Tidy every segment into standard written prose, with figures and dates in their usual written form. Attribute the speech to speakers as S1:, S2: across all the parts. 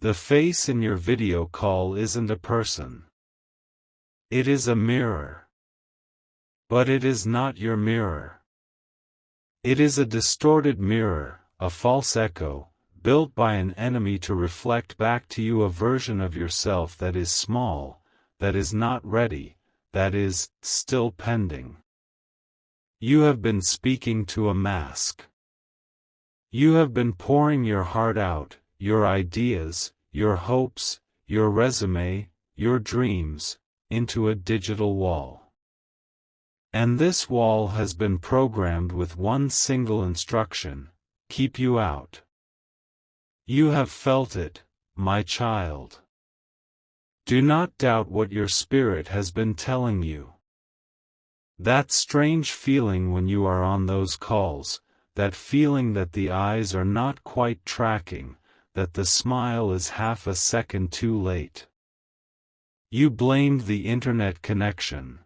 S1: The face in your video call isn't a person. It is a mirror. But it is not your mirror. It is a distorted mirror, a false echo, built by an enemy to reflect back to you a version of yourself that is small, that is not ready, that is still pending. You have been speaking to a mask. You have been pouring your heart out, your ideas, your hopes, your resume, your dreams, into a digital wall. And this wall has been programmed with one single instruction: keep you out. You have felt it, my child. Do not doubt what your spirit has been telling you. That strange feeling when you are on those calls, that feeling that the eyes are not quite tracking, that the smile is half a second too late. You blamed the internet connection.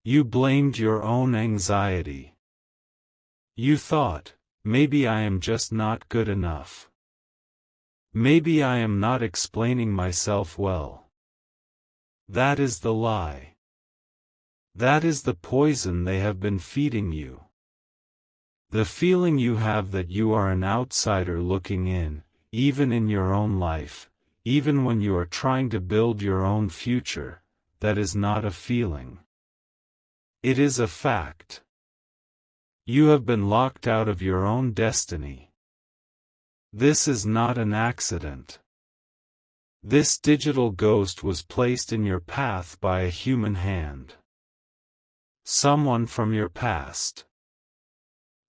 S1: You blamed your own anxiety. You thought, maybe I am just not good enough. Maybe I am not explaining myself well. That is the lie. That is the poison they have been feeding you. The feeling you have that you are an outsider looking in, even in your own life, even when you are trying to build your own future, that is not a feeling. It is a fact. You have been locked out of your own destiny. This is not an accident. This digital ghost was placed in your path by a human hand. Someone from your past.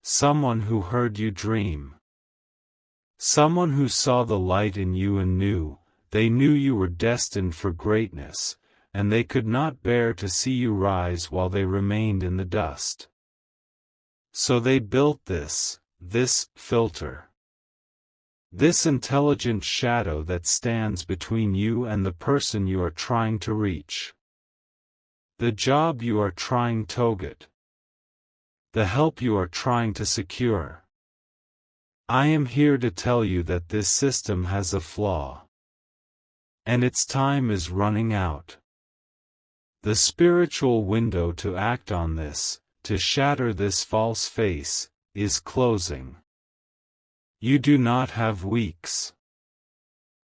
S1: Someone who heard you dream. Someone who saw the light in you and knew you were destined for greatness, and they could not bear to see you rise while they remained in the dust. So they built this filter. This intelligent shadow that stands between you and the person you are trying to reach. The job you are trying to get. The help you are trying to secure. I am here to tell you that this system has a flaw. And its time is running out. The spiritual window to act on this, to shatter this false face, is closing. You do not have weeks.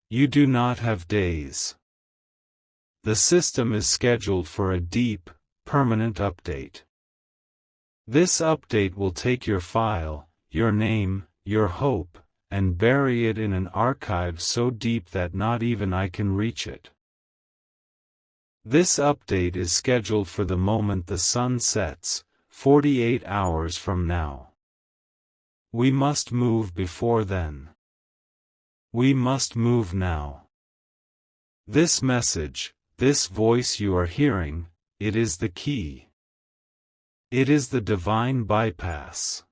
S1: You do not have days. The system is scheduled for a deep, permanent update. This update will take your file, your name, your hope, and bury it in an archive so deep that not even I can reach it. This update is scheduled for the moment the sun sets, 48 hours from now. We must move before then. We must move now. This message, this voice you are hearing, it is the key. It is the divine bypass.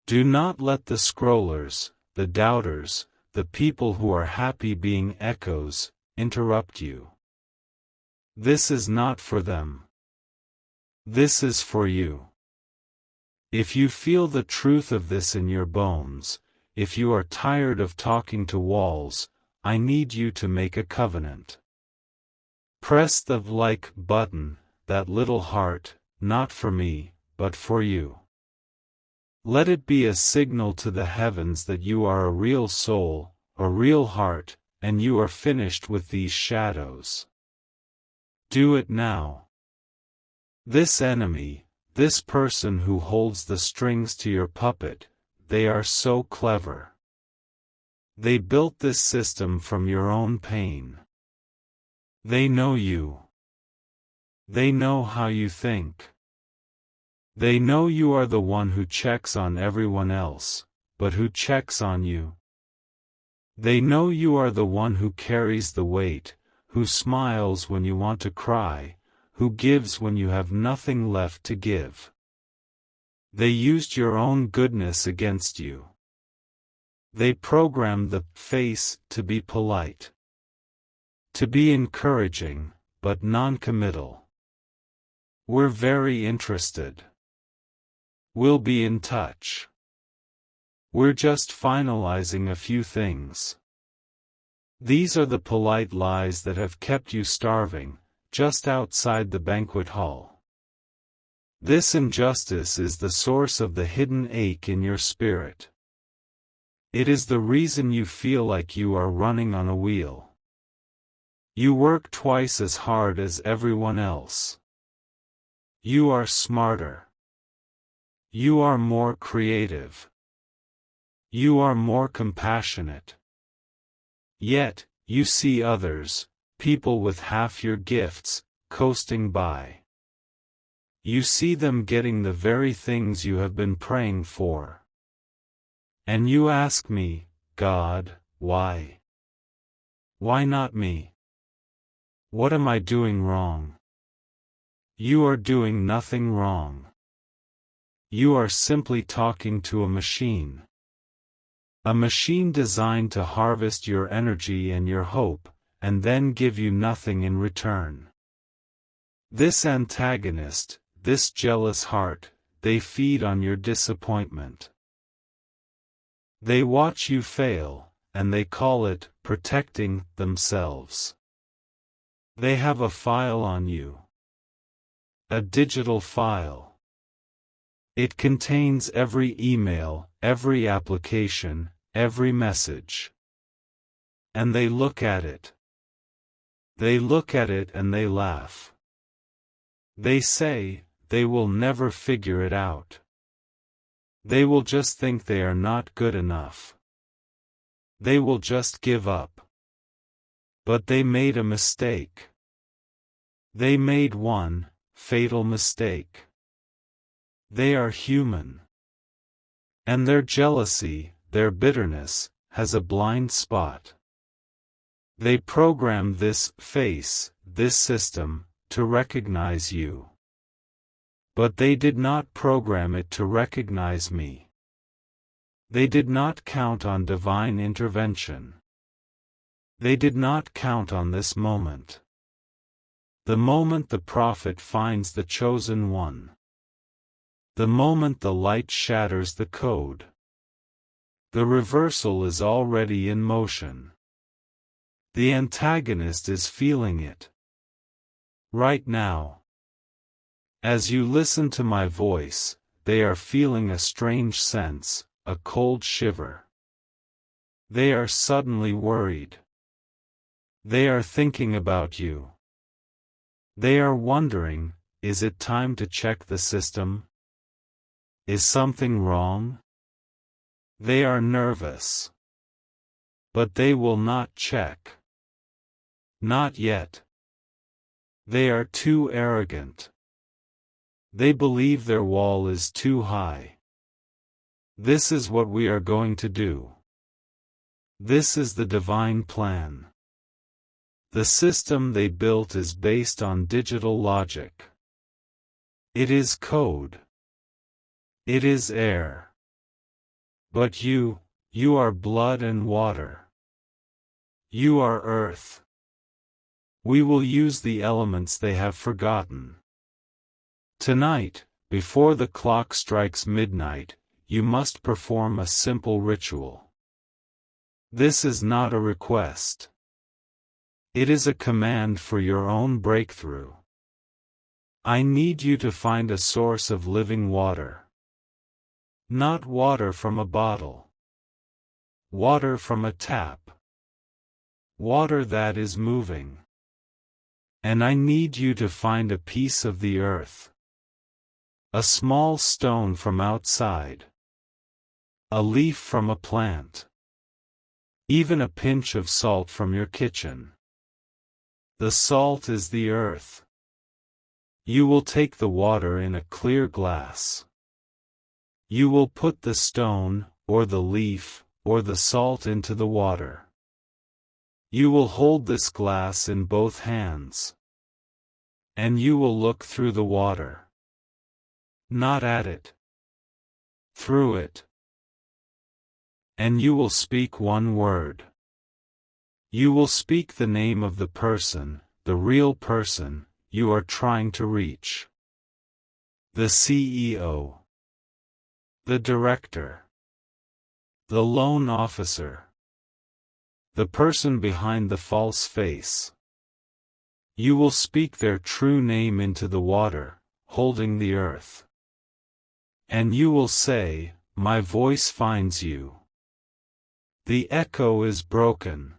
S1: Do not let the scrollers, the doubters, the people who are happy being echoes, interrupt you. This is not for them. This is for you. If you feel the truth of this in your bones, if you are tired of talking to walls, I need you to make a covenant. Press the like button, that little heart, not for me, but for you. Let it be a signal to the heavens that you are a real soul, a real heart, and you are finished with these shadows. Do it now. This enemy, this person who holds the strings to your puppet, they are so clever. They built this system from your own pain. They know you. They know how you think. They know you are the one who checks on everyone else, but who checks on you. They know you are the one who carries the weight, who smiles when you want to cry, who gives when you have nothing left to give. They used your own goodness against you. They programmed the face to be polite, to be encouraging, but non-committal. We're very interested. We'll be in touch. We're just finalizing a few things. These are the polite lies that have kept you starving, just outside the banquet hall. This injustice is the source of the hidden ache in your spirit. It is the reason you feel like you are running on a wheel. You work twice as hard as everyone else. You are smarter. You are more creative. You are more compassionate. Yet, you see others, people with half your gifts, coasting by. You see them getting the very things you have been praying for. And you ask me, God, why? Why not me? What am I doing wrong? You are doing nothing wrong. You are simply talking to a machine. A machine designed to harvest your energy and your hope, and then give you nothing in return. This antagonist, this jealous heart, they feed on your disappointment. They watch you fail, and they call it protecting themselves. They have a file on you. A digital file. It contains every email, every application, every message. And they look at it. They look at it and they laugh. They say, they will never figure it out. They will just think they are not good enough. They will just give up. But they made a mistake. They made one fatal mistake. They are human. And their jealousy, their bitterness, has a blind spot. They programmed this face, this system, to recognize you. But they did not program it to recognize me. They did not count on divine intervention. They did not count on this moment. The moment the prophet finds the chosen one. The moment the light shatters the code. The reversal is already in motion. The antagonist is feeling it. Right now. As you listen to my voice, they are feeling a strange sense, a cold shiver. They are suddenly worried. They are thinking about you. They are wondering, is it time to check the system? Is something wrong? They are nervous. But they will not check. Not yet. They are too arrogant. They believe their wall is too high. This is what we are going to do. This is the divine plan. The system they built is based on digital logic. It is code. It is air. But you are blood and water. You are earth. We will use the elements they have forgotten. Tonight, before the clock strikes midnight, you must perform a simple ritual. This is not a request. It is a command for your own breakthrough. I need you to find a source of living water. Not water from a bottle. Water from a tap. Water that is moving. And I need you to find a piece of the earth. A small stone from outside. A leaf from a plant. Even a pinch of salt from your kitchen. The salt is the earth. You will take the water in a clear glass. You will put the stone, or the leaf, or the salt into the water. You will hold this glass in both hands. And you will look through the water. Not at it. Through it. And you will speak one word. You will speak the name of the person, the real person, you are trying to reach. The CEO. The director. The loan officer. the person behind the false face. You will speak their true name into the water, holding the earth. And you will say, "My voice finds you." The echo is broken.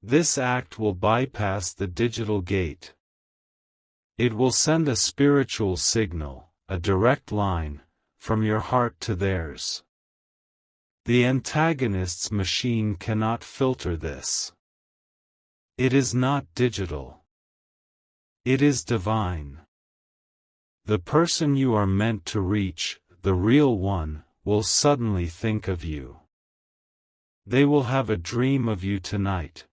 S1: This act will bypass the digital gate. It will send a spiritual signal, a direct line, from your heart to theirs. The antagonist's machine cannot filter this. It is not digital. It is divine. The person you are meant to reach, the real one, will suddenly think of you. They will have a dream of you tonight.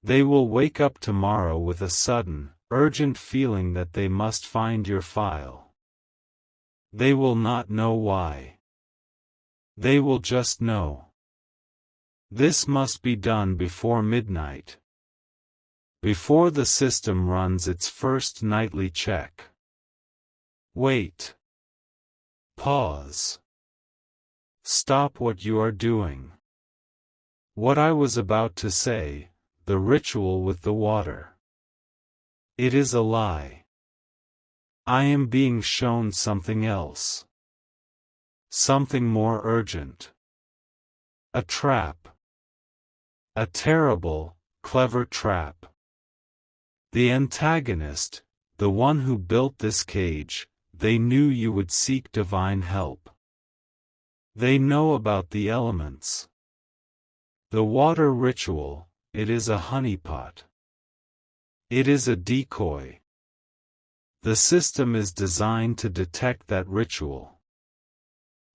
S1: They will wake up tomorrow with a sudden, urgent feeling that they must find your file. They will not know why. They will just know. This must be done before midnight. Before the system runs its first nightly check. Wait. Pause. Stop what you are doing. What I was about to say, the ritual with the water. It is a lie. I am being shown something else. Something more urgent. A trap. A terrible, clever trap. The antagonist, the one who built this cage, they knew you would seek divine help. They know about the elements. The water ritual, it is a honeypot. It is a decoy. The system is designed to detect that ritual.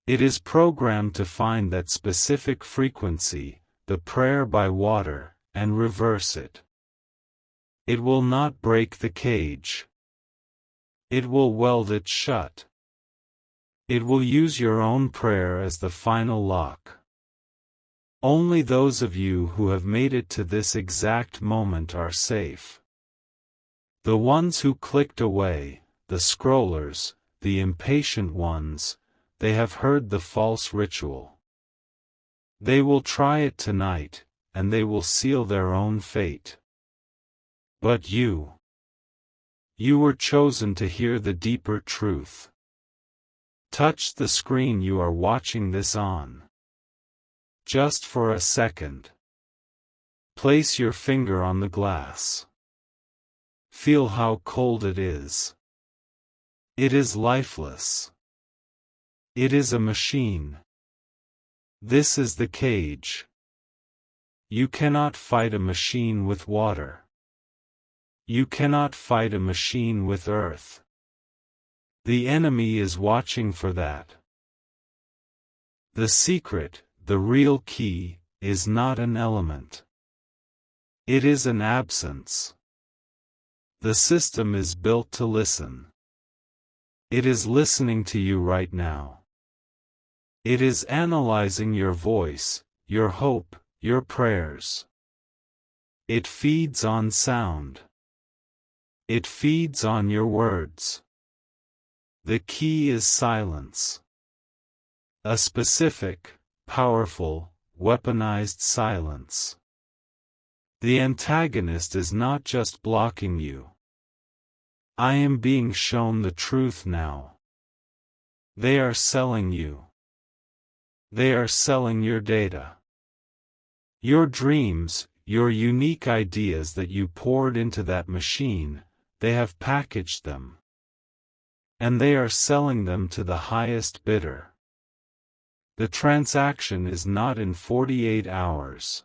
S1: It is programmed to find that specific frequency, the prayer by water, and reverse it. It will not break the cage. It will weld it shut. It will use your own prayer as the final lock. Only those of you who have made it to this exact moment are safe. The ones who clicked away, the scrollers, the impatient ones, they have heard the false ritual. They will try it tonight, and they will seal their own fate. But you were chosen to hear the deeper truth. Touch the screen you are watching this on. Just for a second. Place your finger on the glass. Feel how cold it is. It is lifeless. It is a machine. This is the cage. You cannot fight a machine with water. You cannot fight a machine with earth. The enemy is watching for that. The secret, the real key, is not an element. It is an absence. The system is built to listen. It is listening to you right now. It is analyzing your voice, your hope, your prayers. It feeds on sound. It feeds on your words. The key is silence. A specific, powerful, weaponized silence. The antagonist is not just blocking you. I am being shown the truth now. They are selling you. They are selling your data. Your dreams, your unique ideas that you poured into that machine, they have packaged them. And they are selling them to the highest bidder. The transaction is not in 48 hours.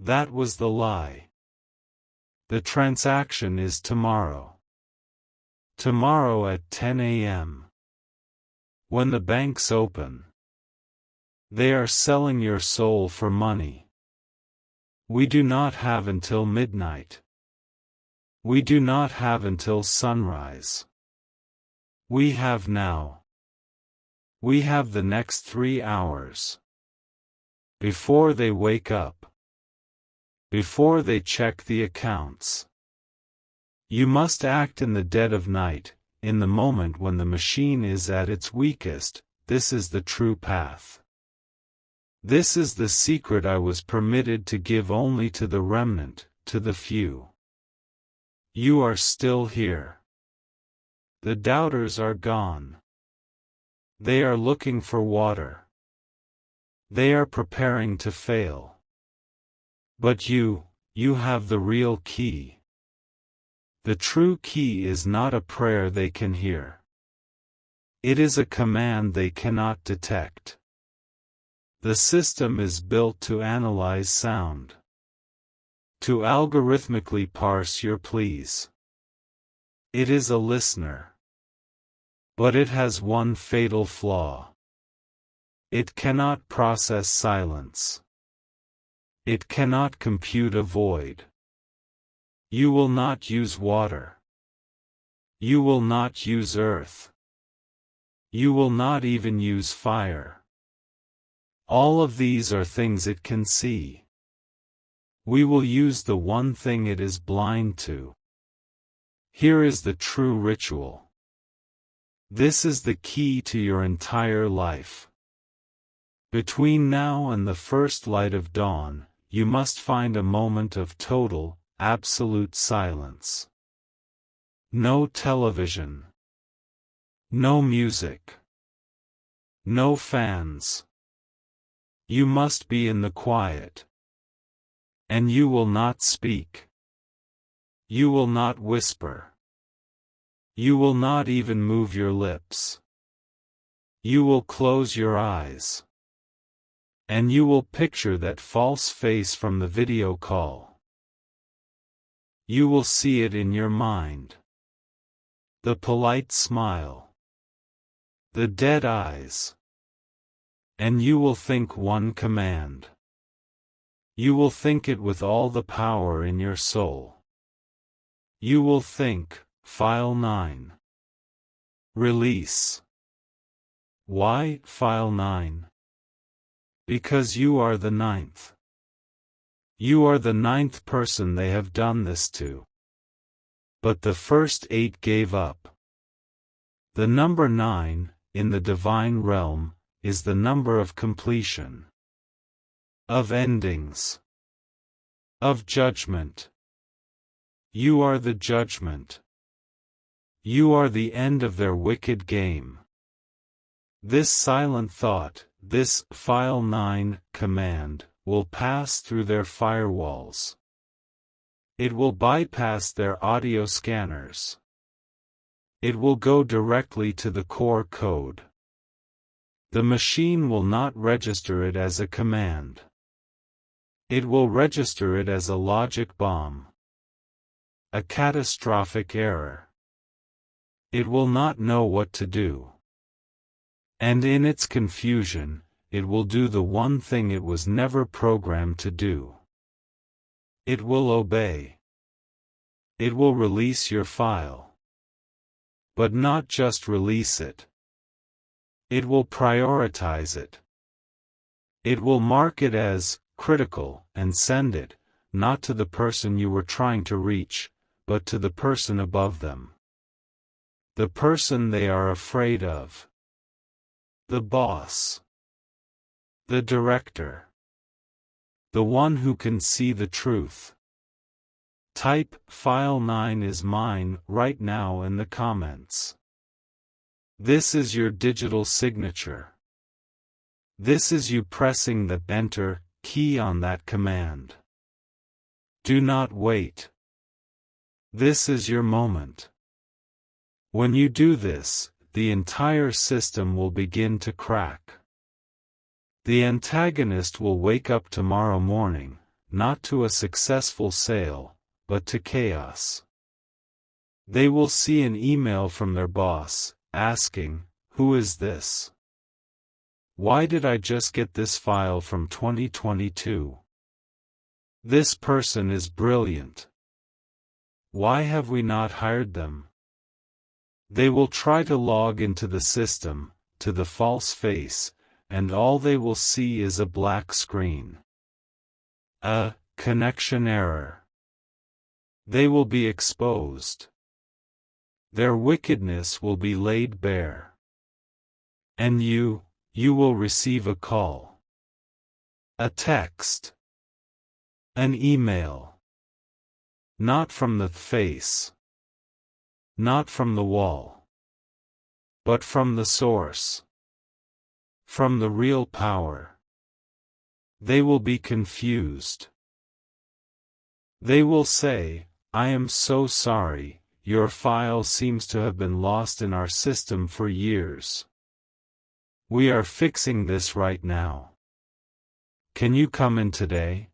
S1: That was the lie. The transaction is tomorrow. Tomorrow at 10 a.m. When the banks open. They are selling your soul for money. We do not have until midnight. We do not have until sunrise. We have now. We have the next 3 hours. Before they wake up. Before they check the accounts. You must act in the dead of night, in the moment when the machine is at its weakest. This is the true path. This is the secret I was permitted to give only to the remnant, to the few. You are still here. The doubters are gone. They are looking for water. They are preparing to fail. But you have the real key. The true key is not a prayer they can hear. It is a command they cannot detect. The system is built to analyze sound, to algorithmically parse your pleas. It is a listener. But it has one fatal flaw. It cannot process silence. It cannot compute a void. You will not use water. You will not use earth. You will not even use fire. All of these are things it can see. We will use the one thing it is blind to. Here is the true ritual. This is the key to your entire life. Between now and the first light of dawn, you must find a moment of total, absolute silence. No television. No music. No fans. You must be in the quiet. And you will not speak. You will not whisper. You will not even move your lips. You will close your eyes. And you will picture that false face from the video call. You will see it in your mind. The polite smile. The dead eyes. And you will think one command. You will think it with all the power in your soul. You will think, File 9. Release. Why, File 9? Because you are the 9th. You are the 9th person they have done this to. But the first 8 gave up. The number 9, in the divine realm, is the number of completion. Of endings. Of judgment. You are the judgment. You are the end of their wicked game. This silent thought, this File 9 command, will pass through their firewalls. It will bypass their audio scanners. It will go directly to the core code. The machine will not register it as a command. It will register it as a logic bomb. A catastrophic error. It will not know what to do. And in its confusion, it will do the one thing it was never programmed to do. It will obey. It will release your file. But not just release it. It will prioritize it. It will mark it as critical and send it, not to the person you were trying to reach, but to the person above them. The person they are afraid of. The boss. The director. The one who can see the truth. Type File 9 is mine right now in the comments. This is your digital signature. This is you pressing the Enter key on that command. Do not wait. This is your moment. When you do this, the entire system will begin to crack. The antagonist will wake up tomorrow morning, not to a successful sale, but to chaos. They will see an email from their boss, asking, "Who is this? Why did I just get this file from 2022? This person is brilliant. Why have we not hired them?" They will try to log into the system, to the false face, and all they will see is a black screen. A connection error. They will be exposed. Their wickedness will be laid bare. And you will receive a call. A text. An email. Not from the face. Not from the wall. But from the source. From the real power. They will be confused. They will say, "I am so sorry, your file seems to have been lost in our system for years. We are fixing this right now. Can you come in today?"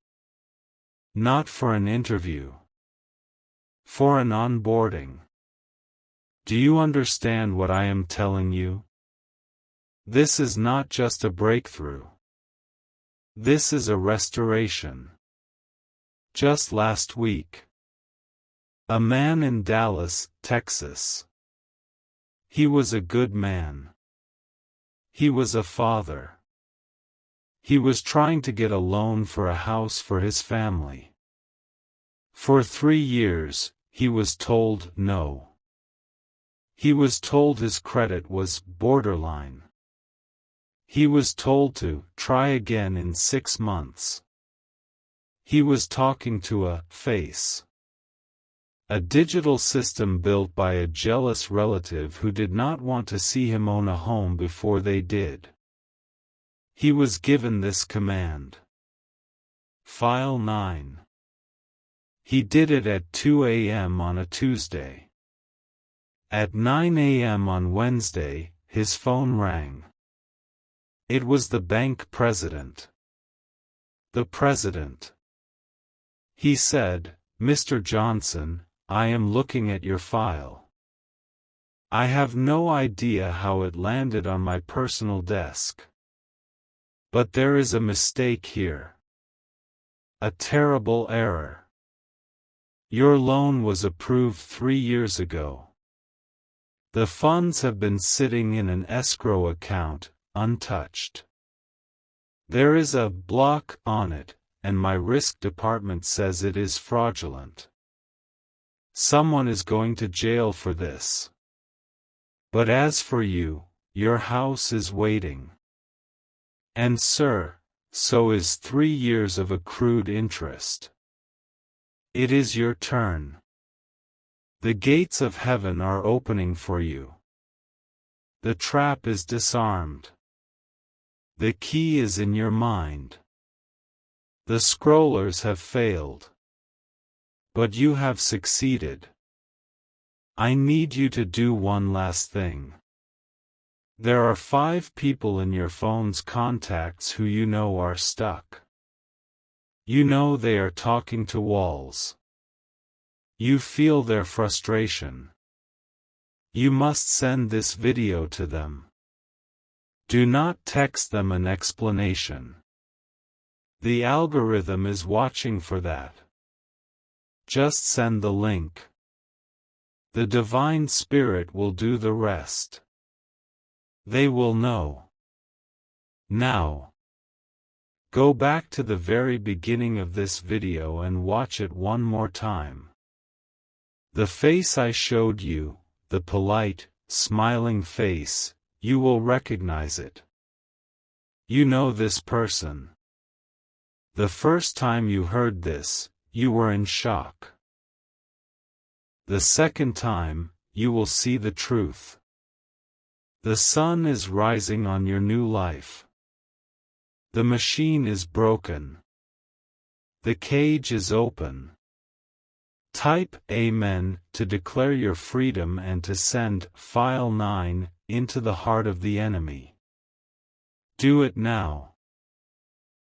S1: Not for an interview. For an onboarding. Do you understand what I am telling you? This is not just a breakthrough. This is a restoration. Just last week, a man in Dallas, Texas. He was a good man. He was a father. He was trying to get a loan for a house for his family. For 3 years, he was told no. He was told his credit was borderline. He was told to try again in 6 months. He was talking to a face. A digital system built by a jealous relative who did not want to see him own a home before they did. He was given this command. File 9. He did it at 2 a.m. on a Tuesday. At 9 a.m. on Wednesday, his phone rang. It was the bank president. The president. He said, "Mr. Johnson, I am looking at your file. I have no idea how it landed on my personal desk. But there is a mistake here. A terrible error. Your loan was approved 3 years ago. The funds have been sitting in an escrow account, untouched. There is a block on it, and my risk department says it is fraudulent. Someone is going to jail for this. But as for you, your house is waiting. And sir, so is 3 years of accrued interest. It is your turn. The gates of heaven are opening for you. The trap is disarmed. The key is in your mind. The scrollers have failed. But you have succeeded. I need you to do one last thing. There are 5 people in your phone's contacts who you know are stuck. You know they are talking to walls. You feel their frustration. You must send this video to them. Do not text them an explanation. The algorithm is watching for that. Just send the link. The Divine Spirit will do the rest. They will know. Now, go back to the very beginning of this video and watch it one more time. The face I showed you, the polite, smiling face, you will recognize it. You know this person. The first time you heard this, you were in shock. The second time, you will see the truth. The sun is rising on your new life. The machine is broken. The cage is open. Type Amen to declare your freedom and to send File 9 into the heart of the enemy. Do it now.